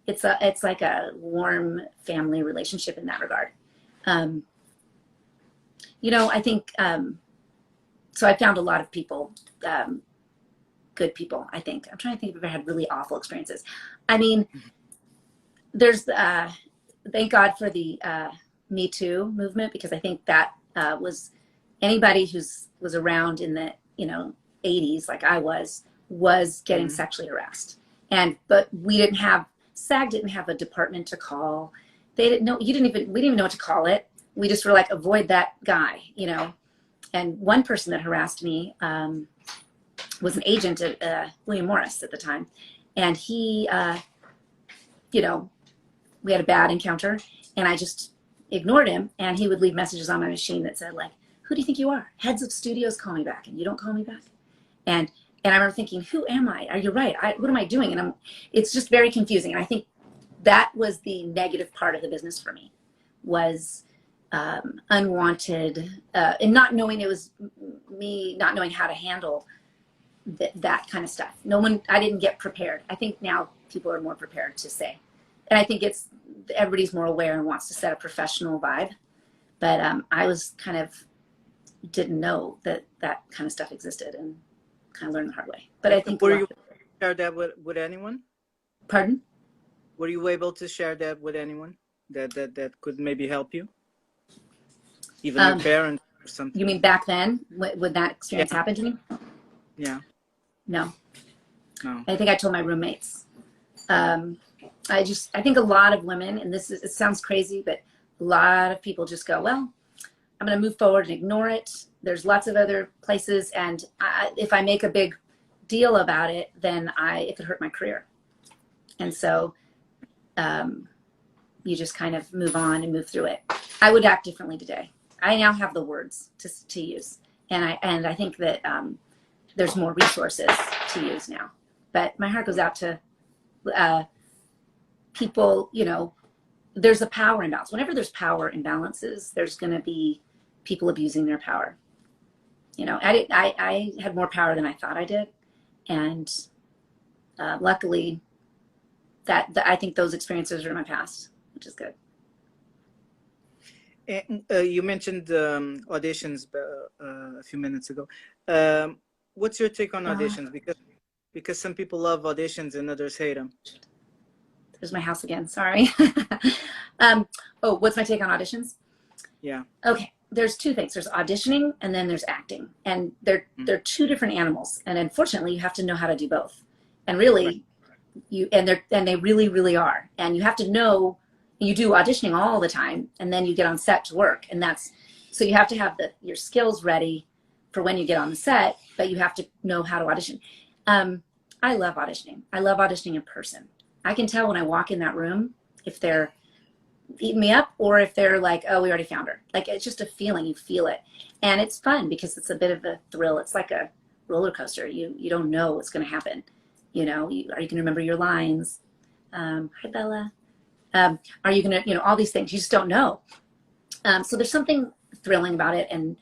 it's like a warm family relationship in that regard. You know, I think, so I found a lot of people, good people, I think. I'm trying to think if I've ever had really awful experiences. I mean, there's, thank God for the Me Too movement, because I think that was anybody was around in the, you know, 80s, like I was getting sexually harassed. But we didn't have, SAG didn't have a department to call. They didn't know, we didn't even know what to call it. We just were like, avoid that guy, you know. And one person that harassed me was an agent at William Morris at the time. And he, you know, we had a bad encounter and I just ignored him. And he would leave messages on my machine that said, like, who do you think you are? Heads of studios call me back and you don't call me back. And I remember thinking, who am I? Are you right? What am I doing? And it's just very confusing. And I think that was the negative part of the business for me, was unwanted, and not knowing, it was me not knowing how to handle that kind of stuff. I didn't get prepared. I think now people are more prepared to say, and I think everybody's more aware and wants to set a professional vibe. But I was kind of didn't know that kind of stuff existed, and kind of learned the hard way. But I think were you share that with anyone? Pardon? Were you able to share that with anyone that could maybe help you? Even your parents or something. You mean back then, when that experience happened to me? Yeah. No. No. I think I told my roommates. I think a lot of women, and it sounds crazy, but a lot of people just go, well, I'm going to move forward and ignore it. There's lots of other places, and if I make a big deal about it, then it could hurt my career. And so you just kind of move on and move through it. I would act differently today. I now have the words to use, and I think that there's more resources to use now. But my heart goes out to people. You know, there's a power imbalance. Whenever there's power imbalances, there's going to be people abusing their power. You know, I had more power than I thought I did, and luckily, that I think those experiences are in my past, which is good. And, you mentioned auditions a few minutes ago. What's your take on auditions? Because some people love auditions and others hate them. There's my house again. Sorry. What's my take on auditions? Yeah. Okay. There's two things. There's auditioning and then there's acting, and they're two different animals. And unfortunately, you have to know how to do both. And really, they really, really are. And you have to know. You do auditioning all the time, and then you get on set to work, and so you have to have your skills ready for when you get on the set, but you have to know how to audition. I love auditioning. I love auditioning in person. I can tell when I walk in that room if they're eating me up or if they're like, oh, we already found her. Like, it's just a feeling, you feel it, and it's fun because it's a bit of a thrill. It's like a roller coaster. You don't know what's going to happen. You know, are you going to remember your lines? Hi, Bella. Are you going to, you know, all these things, you just don't know. So there's something thrilling about it. And,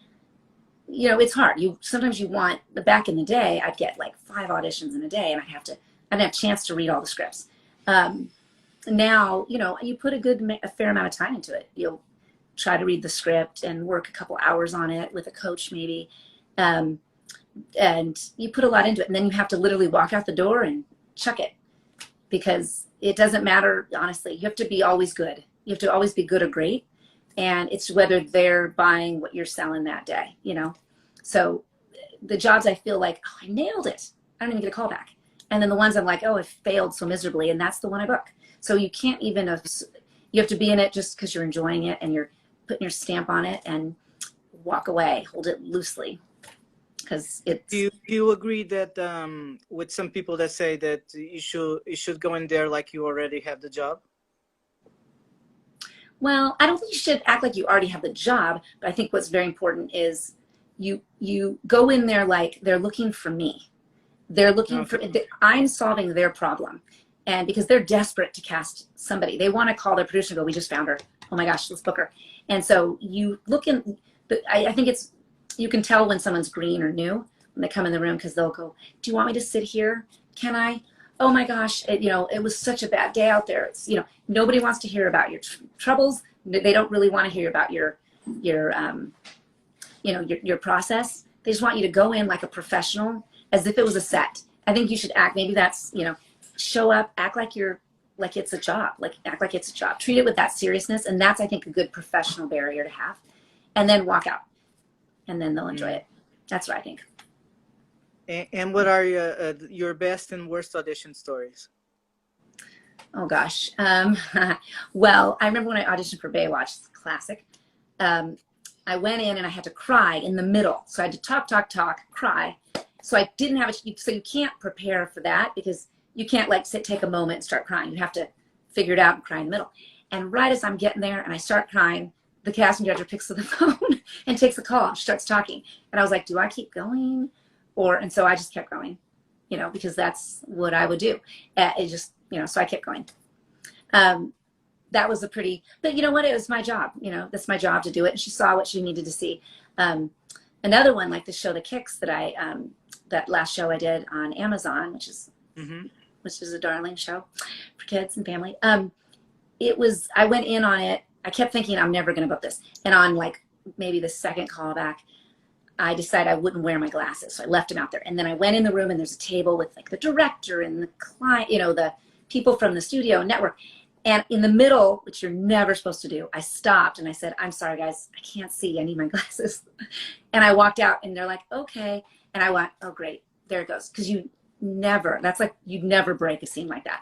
you know, it's hard. Sometimes you want, back in the day, I'd get like 5 auditions in a day, and I didn't have a chance to read all the scripts. Now, you know, you put a fair amount of time into it. You'll try to read the script and work a couple hours on it with a coach maybe. And you put a lot into it, and then you have to literally walk out the door and chuck it, because it doesn't matter, honestly. You have to be always good. You have to always be good or great. And it's whether they're buying what you're selling that day, you know? So the jobs I feel like, oh, I nailed it. I don't even get a call back. And then the ones I'm like, oh, I failed so miserably, and that's the one I book. So you can't even, you have to be in it just because you're enjoying it and you're putting your stamp on it, and walk away, hold it loosely. Because it's. Do you agree that with some people that say that you should go in there like you already have the job? Well, I don't think you should act like you already have the job, but I think what's very important is you go in there like they're looking for me. They're looking for, Okay. I'm solving their problem. And because they're desperate to cast somebody, they want to call their producer and go, we just found her. Oh my gosh, let's book her. And so you look in, I think it's, you can tell when someone's green or new when they come in the room because they'll go, do you want me to sit here? Can I? Oh my gosh, it was such a bad day out there. It's, nobody wants to hear about your troubles. They don't really want to hear about your your process. They just want you to go in like a professional, as if it was a set. I think you should act, maybe that's, show up, act like like it's a job, act like it's a job. Treat it with that seriousness. And that's, I think, a good professional barrier to have. And then walk out and then they'll enjoy it. That's what I think. And what are your best and worst audition stories? Oh gosh. Well, I remember when I auditioned for Baywatch, it's a classic. I went in and I had to cry in the middle. So I had to talk, cry. So I didn't have so you can't prepare for that because you can't like take a moment and start crying. You have to figure it out and cry in the middle. And right as I'm getting there and I start crying, the casting director picks up the phone and takes a call and starts talking. And I was like, do I keep going? And so I just kept going, because that's what I would do. It just, so I kept going. That was but you know what? It was my job, that's my job to do it. And she saw what she needed to see. Another one, like the show, The Kicks, that last show I did on Amazon, which is a darling show for kids and family. I went in on it. I kept thinking I'm never going to book this. And on like maybe the second call back, I decided I wouldn't wear my glasses. So I left them out there. And then I went in the room and there's a table with like the director and the client, the people from the studio network. And in the middle, which you're never supposed to do, I stopped and I said, I'm sorry guys, I can't see. I need my glasses. And I walked out and they're like, okay. And I went, oh great, there it goes. Cause you'd never break a scene like that.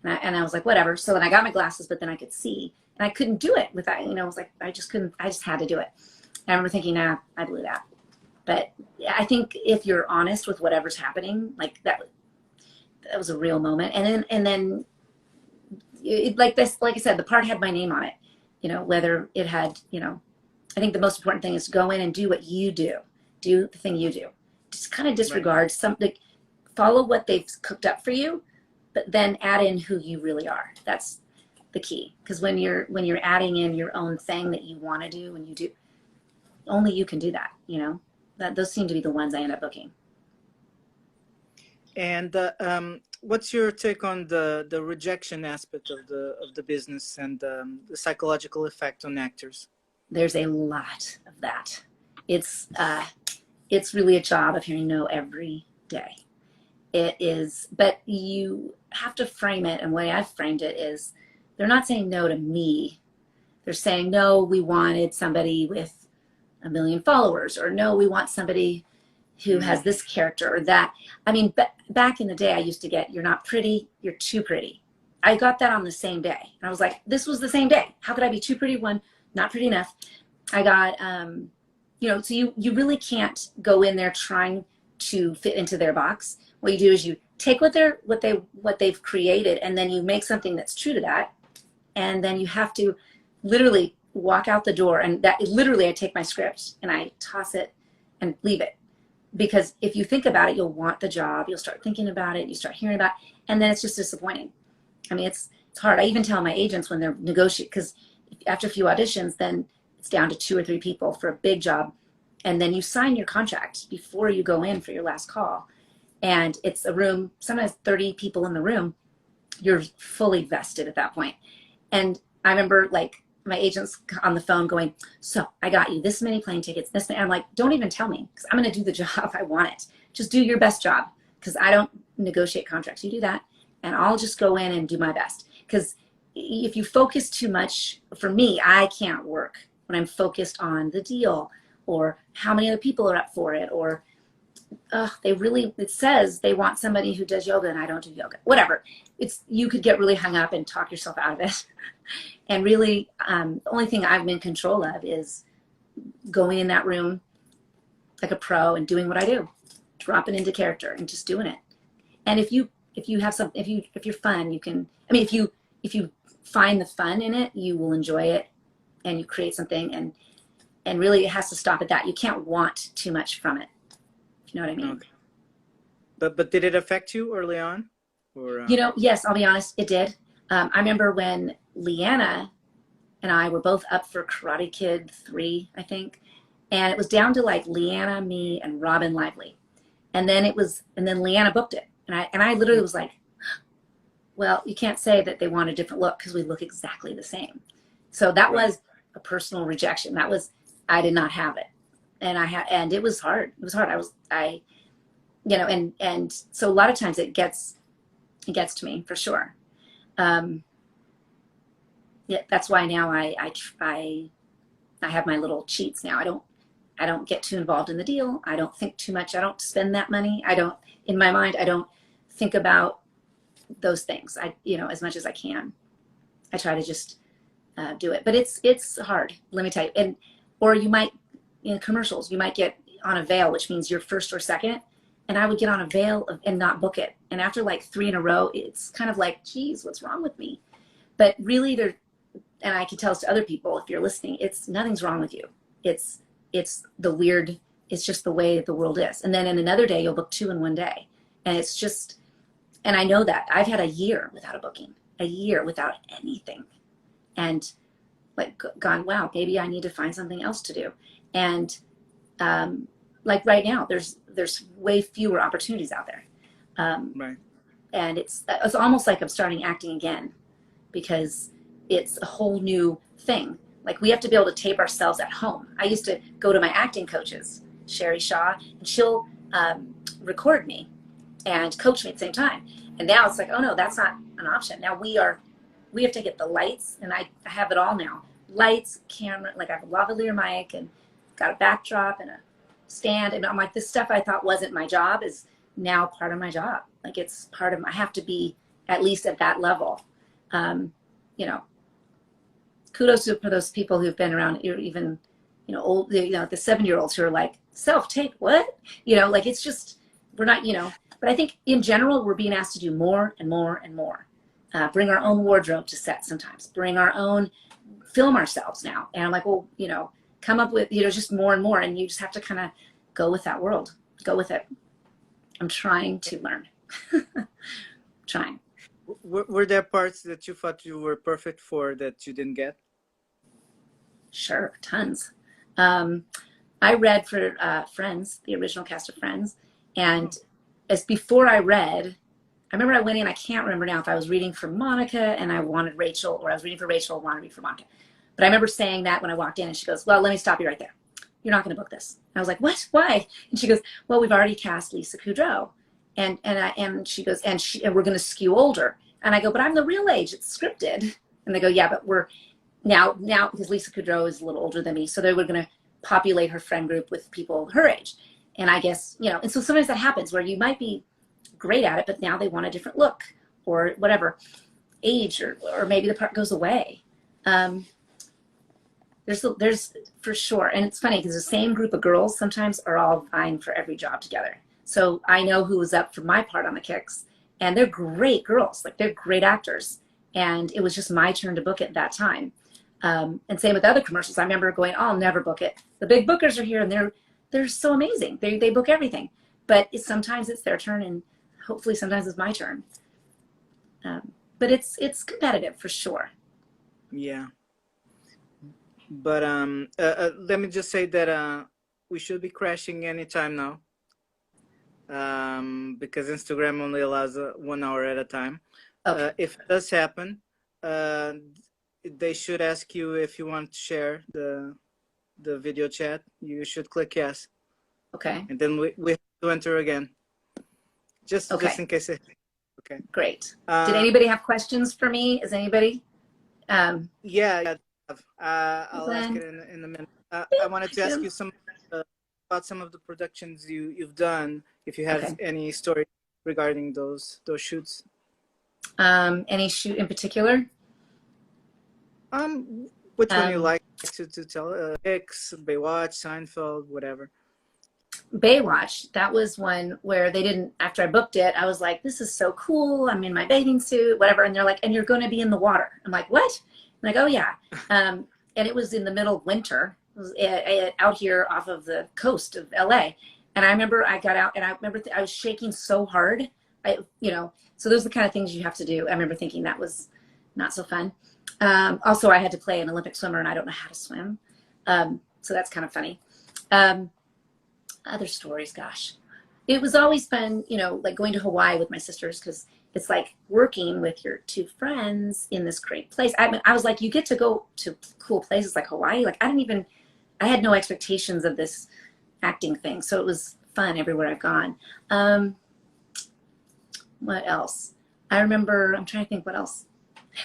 And I was like, whatever. So then I got my glasses, but then I could see and I couldn't do it without, I was like, I just had to do it. And I remember thinking, nah, I blew that. But I think if you're honest with whatever's happening, like that was a real moment. And then like I said, the part had my name on it, whether it had, I think the most important thing is to go in and do what you do the thing you do. Just kind of disregard something, follow what they've cooked up for you, but then add in who you really are. That's the key. Because when you're adding in your own thing that you want to do and you do, only you can do that, those seem to be the ones I end up booking. And what's your take on the rejection aspect of the business and the psychological effect on actors? There's a lot of that. It's really a job of hearing no every day. It is, but you have to frame it, and the way I've framed it is they're not saying no to me. They're saying, no, we wanted somebody with 1 million followers, or no, we want somebody who has this character or that. I mean, back in the day, I used to get, you're not pretty, you're too pretty. I got that on the same day. And I was like, this was the same day. How could I be too pretty? One, not pretty enough. I got, so you really can't go in there trying to fit into their box. What you do is you take what they've created, and then you make something that's true to that. And then you have to literally walk out the door, and that literally I take my script and I toss it and leave it. Because if you think about it, you'll want the job, you'll start thinking about it, you start hearing about it, and then it's just disappointing. I mean, it's hard. I even tell my agents when they're negotiating, because after a few auditions, then it's down to 2 or 3 people for a big job. And then you sign your contract before you go in for your last call. And it's a room, sometimes 30 people in the room, you're fully vested at that point. And I remember like my agents on the phone going, so I got you this many plane tickets, this many. I'm like, don't even tell me, because I'm going to do the job I want it. Just do your best job, because I don't negotiate contracts. You do that, and I'll just go in and do my best. Because if you focus too much, for me, I can't work when I'm focused on the deal or how many other people are up for it, or it says they want somebody who does yoga and I don't do yoga, whatever. You could get really hung up and talk yourself out of it. And really, the only thing I'm in control of is going in that room like a pro and doing what I do, dropping into character and just doing it. And if you're fun, you can, if you find the fun in it, you will enjoy it and you create something, and really it has to stop at that. You can't want too much from it. You know what I mean? Okay. But did it affect you early on? Or You know, yes, I'll be honest, it did. I remember when LeAnna and I were both up for Karate Kid 3, I think. And it was down to like LeAnna, me, and Robin Lively. And then LeAnna booked it. And I literally was like, well, you can't say that they want a different look because we look exactly the same. So that was a personal rejection. I did not have it. And it was hard. It was hard. You know, and so a lot of times it gets to me for sure. Yeah, that's why now I have my little cheats now. I don't get too involved in the deal. I don't think too much. I don't spend that money. In my mind, I don't think about those things. You know, as much as I can. I try to just do it, but it's hard. Let me tell you. Or you might, in commercials, you might get on a veil, which means you're first or second. And I would get on a veil and not book it. And after like 3 in a row, it's kind of like, geez, what's wrong with me? But really, and I can tell this to other people if you're listening, nothing's wrong with you. It's just the way the world is. And then in another day, you'll book 2 in one day. And it's just, and I know that. I've had a year without a booking, a year without anything. And like gone, wow, maybe I need to find something else to do. And like right now, there's way fewer opportunities out there. right. And it's almost like I'm starting acting again because it's a whole new thing. Like we have to be able to tape ourselves at home. I used to go to my acting coaches, Sherry Shaw, and she'll record me and coach me at the same time. And now it's like, oh no, that's not an option. Now we have to get the lights, and I have it all now. Lights, camera, like I have a lavalier mic and got a backdrop and a stand. And I'm like, this stuff I thought wasn't my job is now part of my job. Like it's part of I have to be at least at that level. You know, kudos for those people who've been around, even, you know, old, you know, the 7-year-olds who are like, self-tape, what? You know, like it's just, we're not, you know, but I think in general, we're being asked to do more and more and more. Bring our own wardrobe to set sometimes, bring our own, film ourselves now. And I'm like, well, you know, come up with, you know, just more and more. And you just have to kind of go with that world, go with it. I'm trying to learn, trying. Were there parts that you thought you were perfect for that you didn't get? Sure, tons. I read for Friends, the original cast of Friends. And as before I read, I remember I went in, I can't remember now if I was reading for Monica and I wanted Rachel, or I was reading for Rachel and wanted to read for Monica. But I remember saying that when I walked in, and she goes, well, let me stop you right there. You're not going to book this. And I was like, what? Why? And she goes, well, we've already cast Lisa Kudrow. And she goes, and we're going to skew older. And I go, but I'm the real age. It's scripted. And they go, yeah, but we're now because Lisa Kudrow is a little older than me. So they were going to populate her friend group with people her age. And I guess, you know, and so sometimes that happens where you might be great at it, but now they want a different look or whatever age, or maybe the part goes away. There's for sure. And it's funny because the same group of girls sometimes are all vying for every job together. So I know who was up for my part on the Kicks, and they're great girls. Like they're great actors. And it was just my turn to book it at that time. And same with other commercials. I remember going, oh, I'll never book it. The big bookers are here and they're so amazing. They book everything. But sometimes it's their turn, and hopefully sometimes it's my turn. But it's competitive for sure. Yeah. But let me just say that we should be crashing anytime now, because Instagram only allows 1 hour at a time. Okay. If it does happen, they should ask you if you want to share the video chat. You should click yes. Okay. And then we have to enter again. Just in case. Okay. Great. Did anybody have questions for me? Is anybody? Yeah. I'll ask it in a minute. I wanted to ask you about some of the productions you've done. If you have any story regarding those shoots. Any shoot in particular? Which one you like to tell? X, Baywatch, Seinfeld, whatever. Baywatch, that was one where they didn't, after I booked it, I was like, this is so cool. I'm in my bathing suit, whatever. And they're like, and you're going to be in the water. I'm like, what? I'm like, oh yeah. and it was in the middle of winter. It was out here off of the coast of LA. And I remember I got out and I remember I was shaking so hard. So those are the kind of things you have to do. I remember thinking that was not so fun. Also, I had to play an Olympic swimmer and I don't know how to swim. So that's kind of funny. Other stories, gosh. It was always fun, like going to Hawaii with my sisters, because it's like working with your two friends in this great place. I was like, you get to go to cool places like Hawaii. Like I had no expectations of this acting thing. So it was fun everywhere I've gone. What else? I'm trying to think what else.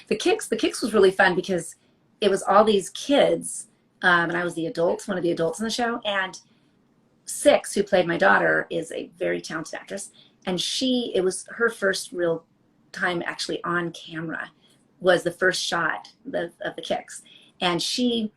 The Kicks was really fun because it was all these kids, and I was one of the adults in the show, and Six, who played my daughter, is a very talented actress, and it was her first real time actually on camera, was the first shot of the Kicks. And she,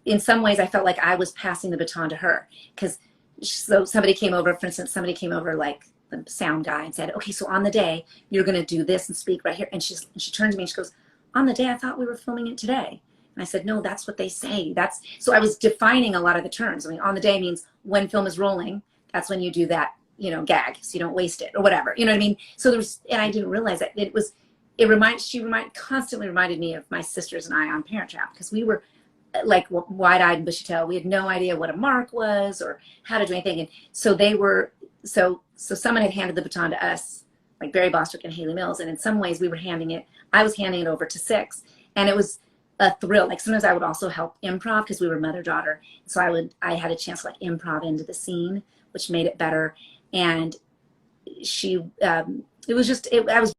in some ways, I felt like I was passing the baton to her, because somebody came over, for instance, like the sound guy, and said, okay, so on the day, you're going to do this and speak right here. And she turned to me and she goes, on the day, I thought we were filming it today. And I said, no, that's what they say. So I was defining a lot of the terms. I mean, on the day means when film is rolling, that's when you do that, gag, so you don't waste it or whatever. You know what I mean? So and I didn't realize that she constantly reminded me of my sisters and I on Parent Trap, because we were like wide-eyed and bushy-tailed. We had no idea what a mark was or how to do anything. And so so someone had handed the baton to us, like Barry Bostwick and Haley Mills. And in some ways I was handing it over to Six. And it was a thrill. Like sometimes I would also help improv, because we were mother-daughter. So I had a chance to like improv into the scene, which made it better. And I was